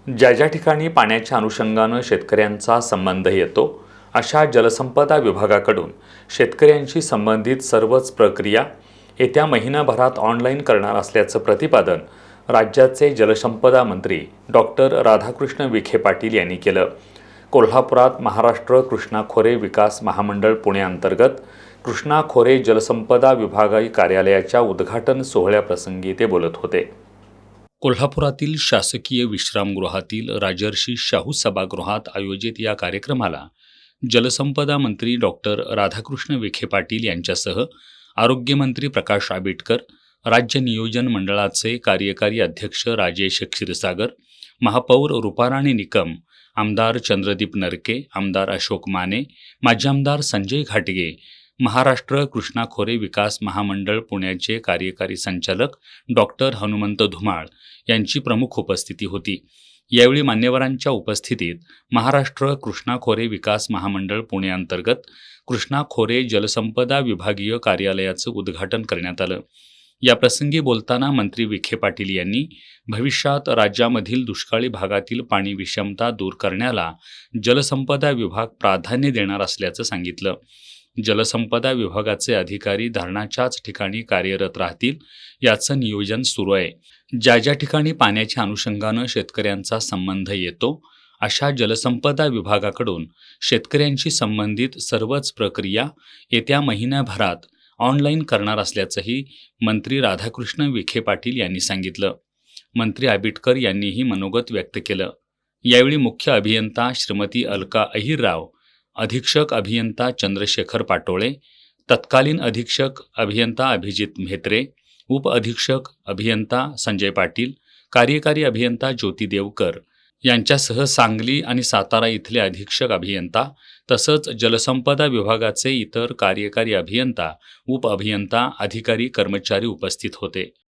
ज्या ज्या ठिकाणी पाण्याच्या अनुषंगानं शेतकऱ्यांचा संबंध येतो अशा जलसंपदा विभागाकडून शेतकऱ्यांशी संबंधित सर्वच प्रक्रिया येत्या महिनाभरात ऑनलाईन करणार असल्याचं प्रतिपादन राज्याचे जलसंपदा मंत्री डॉक्टर राधाकृष्ण विखे पाटील यांनी केलं. कोल्हापुरात महाराष्ट्र कृष्णा खोरे विकास महामंडळ पुणे-अंतर्गत कृष्णा खोरे जलसंपदा विभागीय कार्यालयाच्या उद्घाटन सोहळ्याप्रसंगी ते बोलत होते. कोल्हापुरातील शासकीय विश्रामगृहातील राजर्षी शाहू सभागृहात आयोजित या कार्यक्रमाला जलसंपदा मंत्री डॉक्टर राधाकृष्ण विखे पाटील यांच्यासह आरोग्यमंत्री प्रकाश आंबेडकर, राज्य नियोजन मंडळाचे कार्यकारी अध्यक्ष राजेश क्षीरसागर, महापौर रूपाराणी निकम, आमदार चंद्रदीप नरके, आमदार अशोक माने, माजी आमदार संजय घाटगे, महाराष्ट्र कृष्णा खोरे विकास महामंडळ पुण्याचे कार्यकारी संचालक डॉक्टर हनुमंत धुमाळ यांची प्रमुख उपस्थिती होती. यावेळी मान्यवरांच्या उपस्थितीत महाराष्ट्र कृष्णा खोरे विकास महामंडळ पुणे अंतर्गत कृष्णा खोरे जलसंपदा विभागीय कार्यालयाचं उद्घाटन करण्यात आलं. या प्रसंगी बोलताना मंत्री विखे पाटील यांनी भविष्यात राज्यामधील दुष्काळी भागातील पाणी विषमता दूर करण्याला जलसंपदा विभाग प्राधान्य देणार असल्याचं सांगितलं. जलसंपदा विभागाचे अधिकारी धरणाच्याच ठिकाणी कार्यरत राहतील याचं नियोजन सुरू आहे. ज्या ज्या ठिकाणी पाण्याच्या अनुषंगानं शेतकऱ्यांचा संबंध येतो अशा जलसंपदा विभागाकडून शेतकऱ्यांशी संबंधित सर्वच प्रक्रिया येत्या महिन्याभरात ऑनलाईन करणार असल्याचंही मंत्री राधाकृष्ण विखे पाटील यांनी सांगितलं. मंत्री आंबेडकर यांनीही मनोगत व्यक्त केलं. यावेळी मुख्य अभियंता श्रीमती अलका अहिरराव, अधीक्षक अभियंता चंद्रशेखर पाटोळे, तत्कालीन अधीक्षक अभियंता अभिजित म्हेत्रे, उप अधीक्षक अभियंता संजय पाटील, कार्यकारी अभियंता ज्योती देवकर यांच्यासह सांगली आणि सातारा इथले अधीक्षक अभियंता तसंच जलसंपदा विभागाचे इतर कार्यकारी अभियंता, उप अभियंता, अधिकारी, कर्मचारी उपस्थित होते.